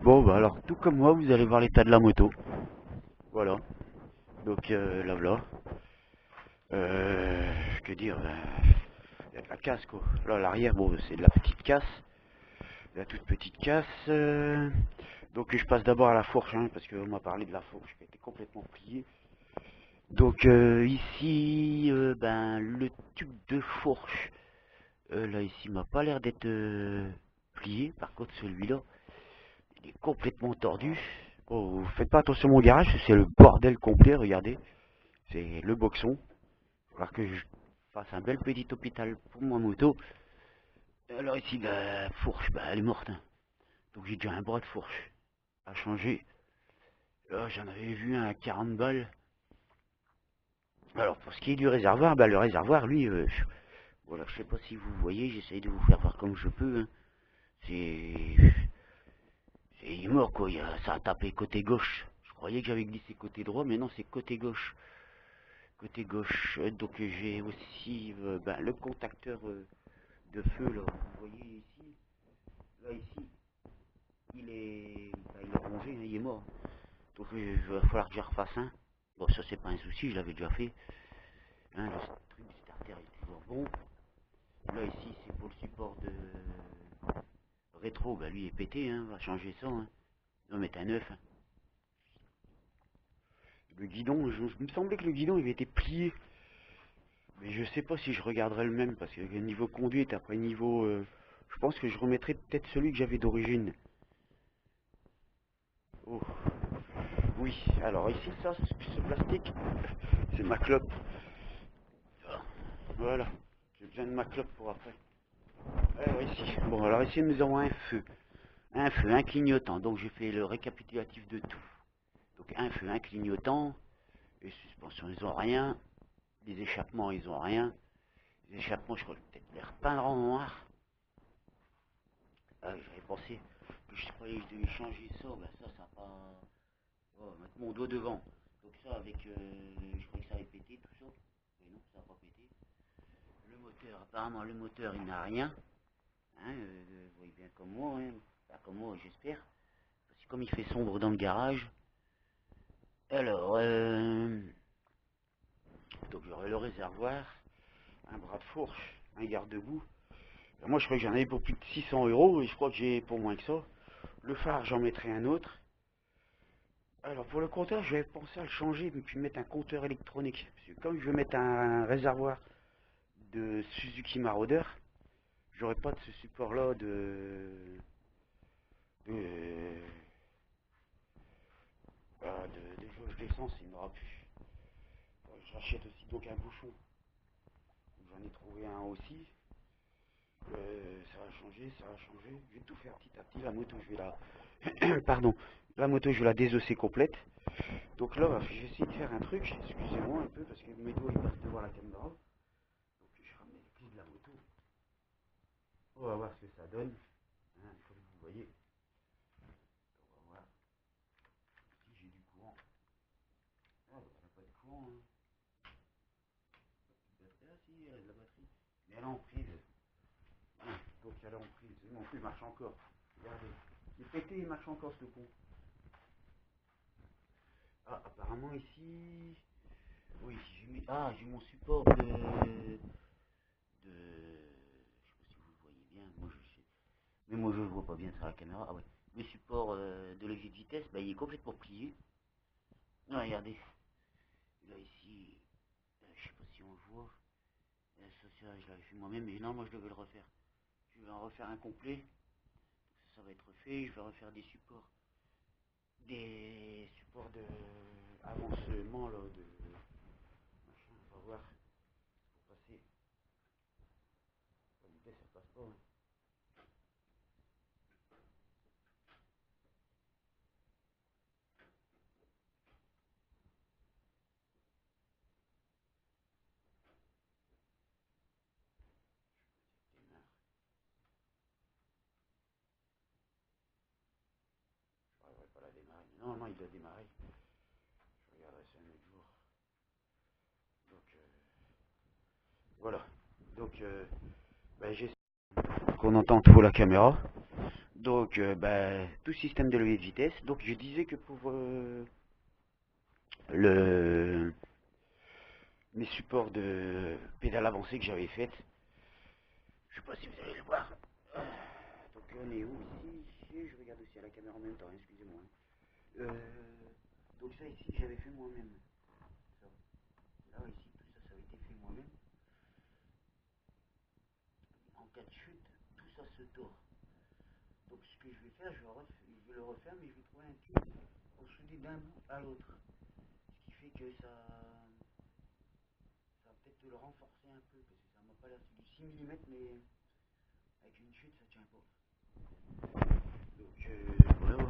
Bon bah alors tout comme moi vous allez voir l'état de la moto. Voilà. Donc là voilà. Que dire il y a de la casse quoi. Là l'arrière bon c'est de la petite casse. La toute petite casse. Donc je passe d'abord à la fourche hein, parce qu'on m'a parlé de la fourche qui était complètement pliée. Donc ici ben le tube de fourche là ici m'a pas l'air d'être plié. Par contre celui-là il est complètement tordu. Oh, vous faites pas attention à mon garage, c'est le bordel complet, regardez. C'est le boxon. Il va falloir que je fasse un bel petit hôpital pour ma moto. Alors ici, la fourche, bah, elle est morte. Hein. Donc j'ai déjà un bras de fourche à changer. Là, j'en avais vu un à 40 balles. Alors pour ce qui est du réservoir, bah, le réservoir, lui, voilà, je sais pas si vous voyez, j'essaye de vous faire voir comme je peux. Hein. C'est... Il est mort quoi, ça a tapé côté gauche. Je croyais que j'avais glissé côté droit, mais non, c'est côté gauche. Côté gauche, donc j'ai aussi ben, le contacteur de feu là, vous voyez ici, là ici, il est rongé, hein, il est mort. Donc il va falloir que je refasse un. Bon ça c'est pas un souci, je l'avais déjà fait. Hein, le truc du starter est toujours bon. Là ici c'est pour le support de rétro, bah lui est pété, hein, on va changer ça. Hein. On va mettre un neuf. Hein. Le guidon, je me semblait que le guidon il avait été plié. Mais je sais pas si je regarderai le même, parce que niveau conduite, après niveau... je pense que je remettrai peut-être celui que j'avais d'origine. Oh, oui, alors ici, ça, ce plastique, c'est ma clope. Voilà, j'ai besoin de ma clope pour après. Alors ici, bon, alors ici nous avons un feu, un clignotant, donc je fais le récapitulatif de tout. Donc un feu, un clignotant, les suspensions, ils ont rien, les échappements, ils ont rien. Les échappements, je crois peut-être les repeindre en noir. Ah, j'avais pensé que je croyais que je devais changer ça, ben ça n'a pas... Oh, mettre mon doigt devant. Donc ça avec... je croyais que ça avait pété tout ça. Mais non, ça n'a pas pété. Le moteur, apparemment le moteur il n'a rien. Hein, vous voyez bien comme moi, hein. Pas comme moi j'espère. Parce que comme il fait sombre dans le garage. Alors, donc j'aurai le réservoir, un bras de fourche, un garde-boue. Moi je crois que j'en avais pour plus de 600 euros et je crois que j'ai pour moins que ça. Le phare j'en mettrai un autre. Alors pour le compteur, j'avais pensé à le changer et puis mettre un compteur électronique. Parce que comme je veux mettre un réservoir de Suzuki Marauder, j'aurais pas de ce support là de, de jauge d'essence, il m'aura plus. J'achète aussi donc un bouchon. J'en ai trouvé un aussi. Ça va changer, ça va changer. Je vais tout faire petit à petit. La moto, je vais la... Pardon. La moto, je vais la désosser complète. Donc là, je vais essayer de faire un truc. Excusez-moi un peu parce que mes doigts ils passent devant la caméra. Donc je ramène les clés de la moto. On va voir ce que ça donne. Hein, comme vous voyez. On va voir si j'ai du courant. Ah, il n'y a pas de courant. Hein. Ah si, il y a de la batterie. Mais elle est en prise. Hein, donc elle est en prise. Mon plus, il marche encore. Regardez. Il est pété, il marche encore ce con. Ah, apparemment ici... Oui, j'ai mis... Ah, j'ai mon support de... Je sais pas si vous le voyez bien. Moi, je sais. Mais moi, je le vois pas bien sur la caméra. Ah ouais. Le support de levier de vitesse, bah, il est complètement plié. Ah, regardez. Là, ici... je sais pas si on le voit. Ça, je l'avais fait moi-même. Mais non, moi, je devais le refaire. Je vais en refaire un complet. Ça va être fait. Je vais refaire des supports. Des supports de... avancement, là, de... Machin, on va voir. Pour passer... La vitesse, ça passe pas, hein. Je n'arriverai pas à la démarrer. Normalement, il doit démarrer. Je regarderai ça un autre jour. Donc, voilà. Donc, ben, j'espère qu'on entend trop la caméra. Donc, tout système de levée de vitesse. Donc, je disais que pour le mes supports de pédale avancée que j'avais fait, je sais pas si vous allez le voir. Donc, on est où ici? Je regarde aussi à la caméra en même temps, excusez-moi. Donc, ça ici, j'avais fait moi-même. Là, ici, tout ça, ça avait été fait moi-même. En cas de chute, tout ça se tord. Donc, ce que je vais faire, je vais le refaire, mais je vais trouver un tube pour souder d'un bout à l'autre. Ce qui fait que ça va peut-être le renforcer un peu, parce que ça m'a pas l'air du 6 mm, mais avec une chute, ça tient pas. Donc, voilà.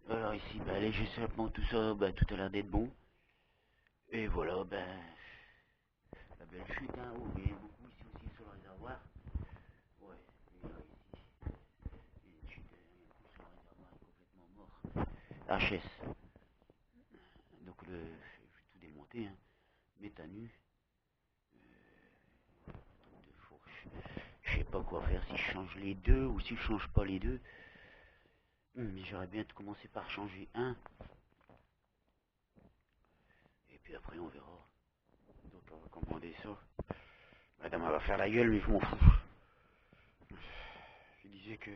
Alors ici, les justement, tout ça, tout a l'air d'être bon. Et voilà, la belle chute, hein. Oh, il y a beaucoup ici aussi sur le réservoir. Ouais, et là, ici, il y a une chute, sur le réservoir, est complètement mort. HS. Donc, je vais tout démonter, hein. Méthanu. De fourche. Je sais pas quoi faire, si je change les deux ou si je change pas les deux. Mais j'aurais bien commencé par changer un. Et puis après on verra. Donc on va commander ça. Madame elle va faire la gueule mais je m'en fous. Je disais que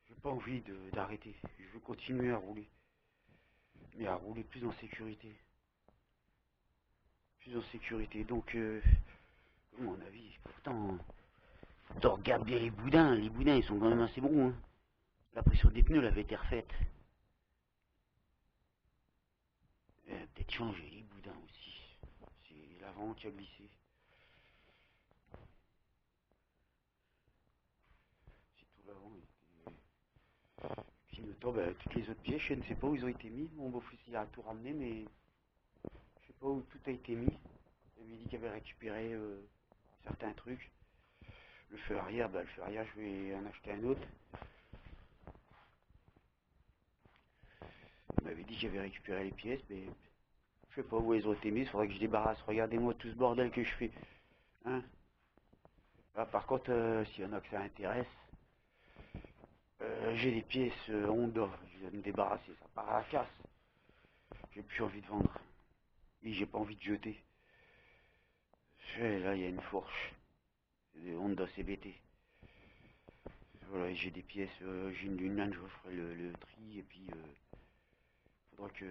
j'ai pas envie d'arrêter. Je veux continuer à rouler. Mais à rouler plus en sécurité. Plus en sécurité. Donc à mon avis, pourtant regarde bien les boudins. Les boudins ils sont quand même assez bons. Hein. La pression des pneus elle avait été refaite. Peut-être changer les boudins aussi. C'est l'avant qui a glissé. C'est tout l'avant. Puis le temps, toutes les autres pièces, je ne sais pas où ils ont été mis. Mon beau-fils il a tout ramené, mais je sais pas où tout a été mis. Il m'a dit qu'il avait récupéré certains trucs. Le feu arrière, le feu arrière, je vais en acheter un autre. Il m'avait dit que j'avais récupéré les pièces, mais je sais pas où elles ont été mises. Il faudrait que je débarrasse. Regardez-moi tout ce bordel que je fais. Hein. Ah, par contre, s'il y en a que ça intéresse, j'ai des pièces Honda. Je vais me débarrasser. Ça part à la casse. J'ai plus envie de vendre. Et j'ai pas envie de jeter. Là, il y a une fourche. Des Honda CBT. Voilà, j'ai des pièces, j'ai une lunette, je ferai le tri, et puis faudra que...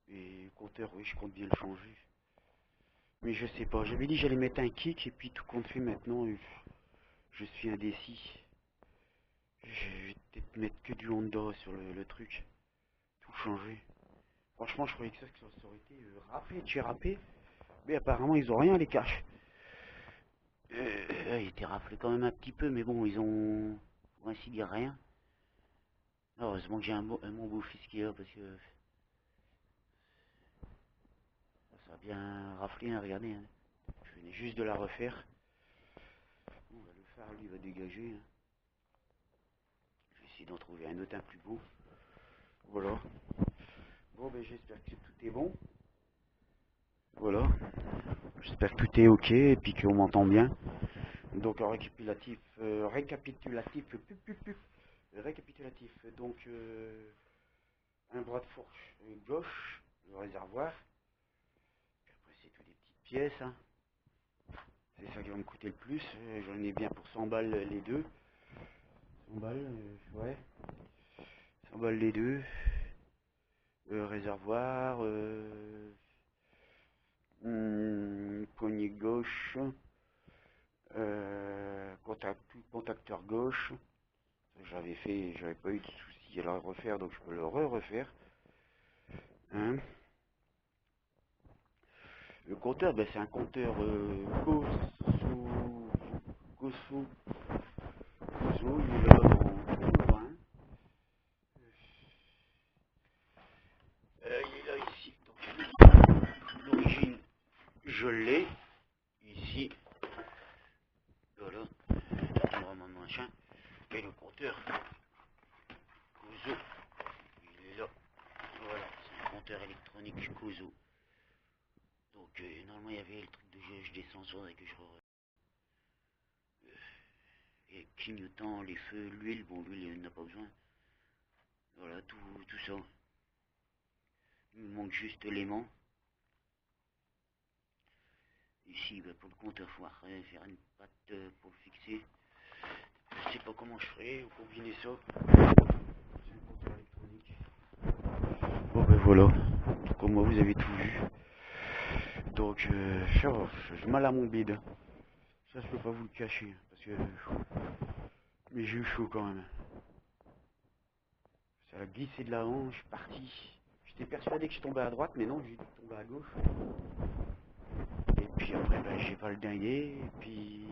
Et le compteur, oui, je compte bien le changer. Mais je sais pas, j'avais dit que j'allais mettre un kick, et puis tout compte fait maintenant, je suis indécis. Je vais peut-être mettre que du Honda sur le truc, tout changer. Franchement, je croyais que ça aurait été râpé, tu râpé, mais apparemment ils ont rien les caches. Il était raflé quand même un petit peu, mais bon, ils ont, pour ainsi dire, rien. Heureusement que j'ai mon beau-fils qui est là, parce que ça a bien raflé, hein, regardez. Hein. Je venais juste de la refaire. Bon, le phare, lui, va dégager. Hein. Je vais essayer d'en trouver un autre un plus beau. Voilà. Bon, j'espère que tout est bon. Voilà. J'espère que tout est ok et puis qu'on m'entend bien. Donc, en récapitulatif, récapitulatif. Donc, un bras de fourche gauche, le réservoir. Puis après, c'est toutes les petites pièces. Hein. C'est ça qui va me coûter le plus. J'en ai bien pour 100 balles les deux. 100 balles, ouais. 100 balles les deux. Réservoir. Poignée gauche. Contacteur gauche. J'avais fait, j'avais pas eu de soucis à le refaire, donc je peux le refaire. Hein. Le compteur, c'est un compteur Gosu, il est là dans loin. Il est là ici. D'origine, je l'ai ici. Voilà. Mon machin. Et le compteur Gosu, il est là. Voilà, c'est un compteur électronique Gosu. Donc normalement il y avait le truc de je descends sur et que je Et clignotant, les feux, l'huile, bon l'huile il n'a pas besoin. Voilà, tout ça. Il me manque juste l'aimant. Ici, bah, pour le compteur, il faut faire une patte pour le fixer. Je sais pas comment je ferai, ou combiner ça. C'est un compteur électronique. Bon ben voilà, comme moi vous avez tout vu. Donc j'ai mal à mon bide. Ça je peux pas vous le cacher. Parce que mais j'ai eu chaud quand même. Ça a glissé de la hanche, je suis parti. J'étais persuadé que je tombais à droite, mais non, j'ai tombé à gauche. Et puis après, ben, j'ai pas le dingué. Et puis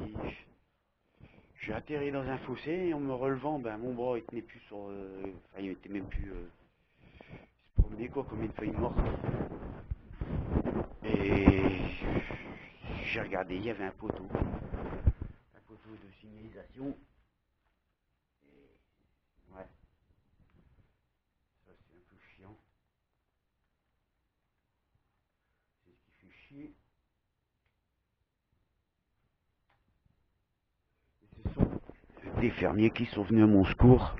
j'ai atterri dans un fossé et en me relevant, ben mon bras il tenait plus sur. Enfin, il était même plus. Il se promenait quoi, comme une feuille morte. Et j'ai regardé, il y avait un poteau de signalisation. Et ouais, ça c'est un peu chiant. C'est ce qui fait chier. Et ce sont des fermiers qui sont venus à mon secours.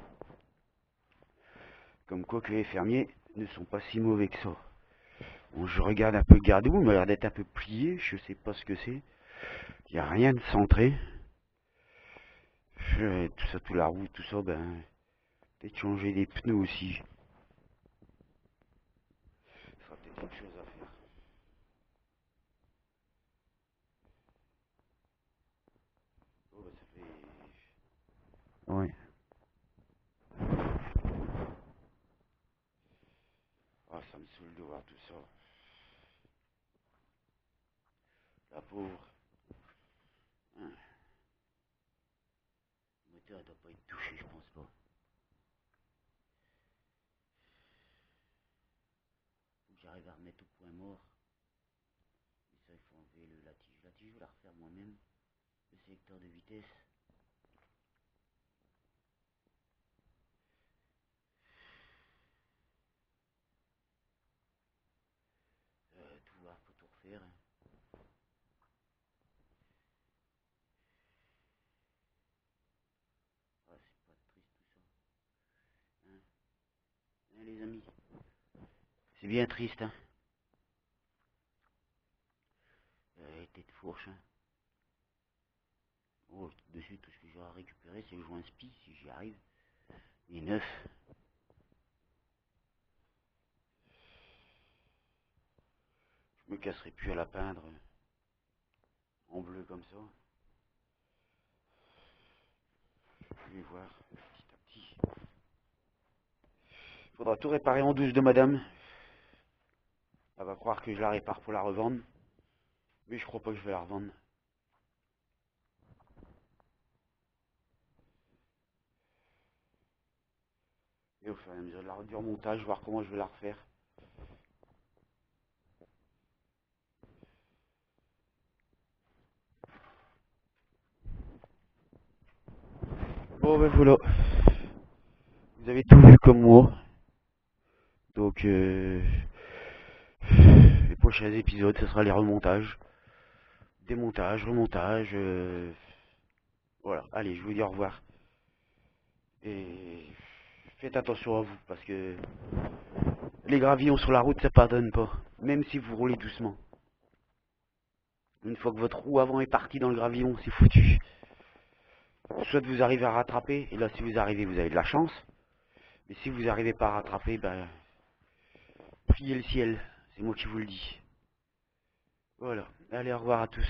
Comme quoi que les fermiers ne sont pas si mauvais que ça. Bon, je regarde un peu le garde-boue, il m'a l'air d'être un peu plié, je sais pas ce que c'est. Il n'y a rien de centré. Tout ça, toute la roue, tout ça, ben, peut-être changer des pneus aussi. Ça sera peut-être une chose à faire. Oh, bah, ça fait... Ouais. Ah, ça me saoule de voir tout ça. La pauvre. Hein. Le moteur, il doit pas être touché, je pense pas. Faut que j'arrive à remettre au point mort. Et ça, il faut enlever la tige. La tige, je vais la refaire moi-même. Le sélecteur de vitesse. Tout va, faut tout refaire. Ah, c'est pas triste tout ça. Hein, hein, les amis. C'est bien triste, hein. Tête de fourche, hein. Oh, dessus, tout ce que j'aurai récupéré, c'est le joint spi, si j'y arrive. Il est neuf. Je me casserai plus à la peindre en bleu comme ça. Je vais voir petit à petit. Il faudra tout réparer en douce de madame. Elle va croire que je la répare pour la revendre. Mais je crois pas que je vais la revendre. Et au fur et à mesure du remontage, voir comment je vais la refaire. Bon ben voilà. Vous avez tout vu comme moi. Donc les prochains épisodes, ce sera les remontages. Démontage, remontage. Voilà, allez, je vous dis au revoir. Et faites attention à vous, parce que les gravillons sur la route, ça pardonne pas. Même si vous roulez doucement. Une fois que votre roue avant est partie dans le gravillon, c'est foutu. Soit vous arrivez à rattraper, et là si vous arrivez, vous avez de la chance. Mais si vous n'arrivez pas à rattraper, ben, priez le ciel. C'est moi qui vous le dis. Voilà, allez, au revoir à tous.